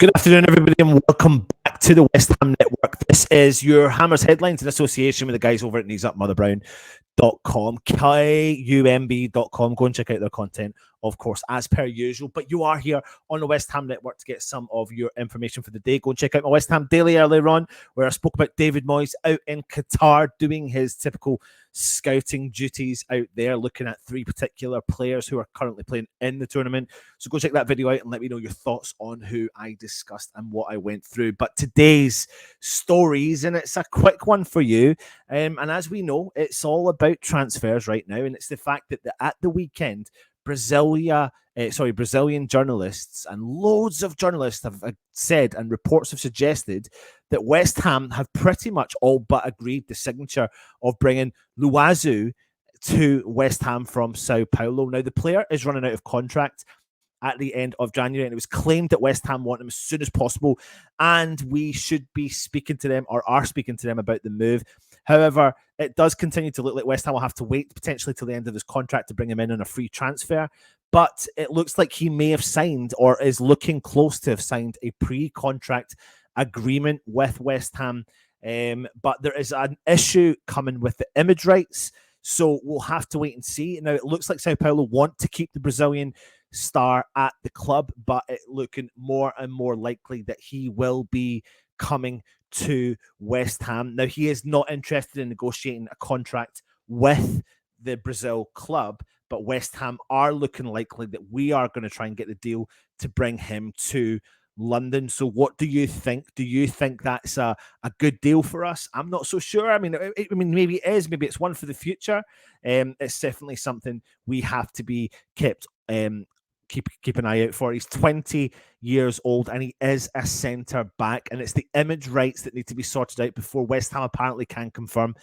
Good afternoon, everybody, and welcome back to the West Ham Network. This is your Hammers Headlines in association with the guys over at kneesupmotherBrown.com, KUMB.com. Go and check out their content, of course, as per usual. But you are here on the West Ham Network to get some of your information for the day. Go and check out my West Ham Daily earlier on, where I spoke about David Moyes out in Qatar doing his typical scouting duties out there, looking at three particular players who are currently playing in the tournament. So go check that video out and let me know your thoughts on who I discussed and what I went through. But today's stories, and it's a quick one for you. And as we know, it's all about transfers right now, and it's the fact that at the weekend, Brazilian journalists and loads of journalists have said, and reports have suggested, that West Ham have pretty much all but agreed the signature of bringing Luizao to West Ham from Sao Paulo. Now, the player is running out of contract at the end of January, and it was claimed that West Ham want him as soon as possible, and we should be speaking to them, or are speaking to them, about the move. However, it does continue to look like West Ham will have to wait potentially till the end of his contract to bring him in on a free transfer, but it looks like he may have signed, or is looking close to have signed, a pre-contract agreement with West Ham. But there is an issue coming with the image rights, so we'll have to wait and see. Now, it looks like Sao Paulo want to keep the Brazilian star at the club, but it's looking more and more likely that he will be coming to West Ham. Now, he is not interested in negotiating a contract with the Brazil club, but West Ham are looking likely that we are going to try and get the deal to bring him to London. So what do you think? Do you think that's a good deal for us? I'm not so sure. I mean, maybe it is. Maybe it's one for the future. It's definitely something we have to be kept keep an eye out for. He's 20 years old and he is a centre back, and it's the image rights that need to be sorted out before West Ham apparently can confirm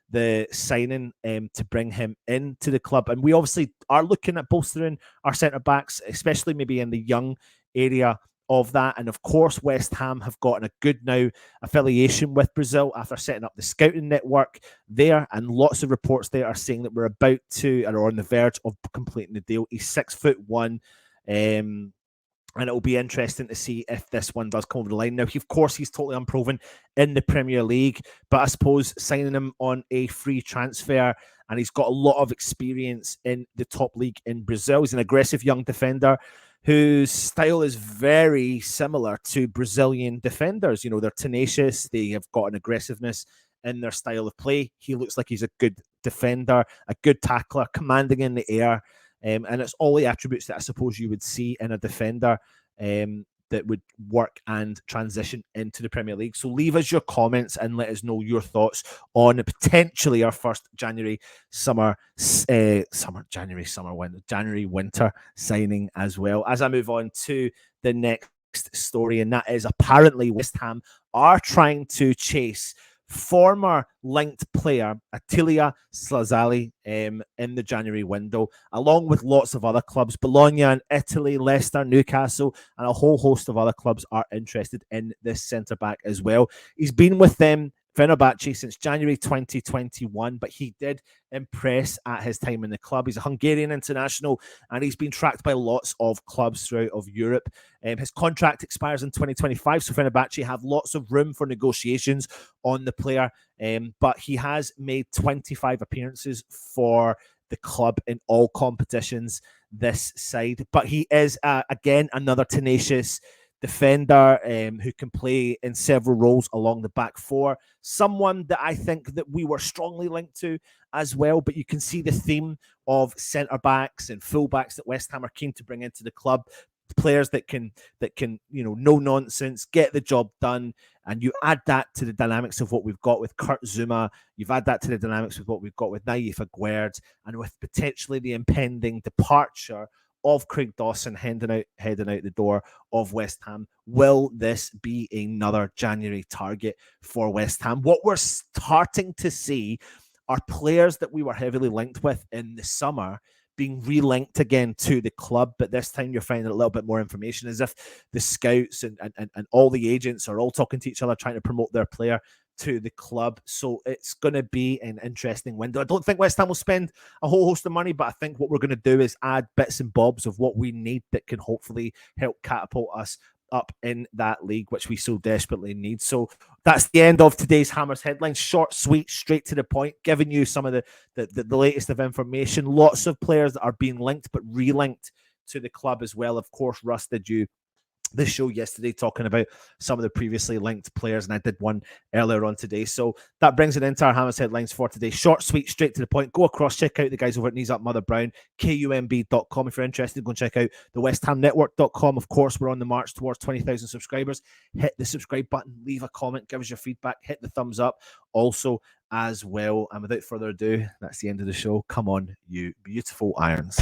the signing to bring him into the club. And we obviously are looking at bolstering our centre backs, especially maybe in the young area of that. And of course, West Ham have gotten a good now affiliation with Brazil after setting up the scouting network there, and lots of reports there are saying that we're about to, or on the verge of, completing the deal. He's 6'1", and it will be interesting to see if this one does come over the line. Now, of course, he's totally unproven in the Premier League, but I suppose signing him on a free transfer, and he's got a lot of experience in the top league in Brazil. He's an aggressive young defender whose style is very similar to Brazilian defenders. You know, they're tenacious, they have got an aggressiveness in their style of play. He looks like he's a good defender, a good tackler, commanding in the air. And it's all the attributes that I suppose you would see in a defender that would work and transition into the Premier League. So leave us your comments and let us know your thoughts on potentially our first January winter signing as well. As I move on to the next story, and that is apparently West Ham are trying to chase former linked player Atilla Szalai in the January window, along with lots of other clubs. Bologna and Italy, Leicester, Newcastle, and a whole host of other clubs are interested in this centre-back as well. He's been with them, Fenerbahce, since January 2021, but he did impress at his time in the club. He's a Hungarian international, and he's been tracked by lots of clubs throughout of Europe. His contract expires in 2025, so Fenerbahce have lots of room for negotiations on the player, but he has made 25 appearances for the club in all competitions this side. But he is, again, another tenacious defender who can play in several roles along the back four. Someone that I think that we were strongly linked to as well, but you can see the theme of centre backs and full backs that West Ham are keen to bring into the club. Players that can, no nonsense, get the job done. And you add that to the dynamics of what we've got with Kurt Zouma. You've add that to the dynamics of what we've got with Naif Aguerd, and with potentially the impending departure of Craig Dawson heading out the door of West Ham. Will this be another January target for West Ham? What we're starting to see are players that we were heavily linked with in the summer being relinked again to the club, but this time you're finding a little bit more information, as if the scouts and all the agents are all talking to each other, trying to promote their player to the club. So it's going to be an interesting window. I don't think West Ham will spend a whole host of money, but I think what we're going to do is add bits and bobs of what we need that can hopefully help catapult us up in that league, which we so desperately need. So that's the end of today's Hammers headlines. Short, sweet, straight to the point, giving you some of the latest of information. Lots of players that are being linked, but relinked to the club as well. Of course, Russ did you this show yesterday talking about some of the previously linked players, and I did one earlier on today. So that brings it into our Hammers headlines for today. Short, sweet, straight to the point. Go across, check out the guys over at Knees Up Mother Brown, KUMB.com. If you're interested, go and check out the WestHamNetwork.com. Of course, we're on the march towards 20,000 subscribers. Hit the subscribe button, leave a comment, give us your feedback, hit the thumbs up also as well. And without further ado, that's the end of the show. Come on, you beautiful irons.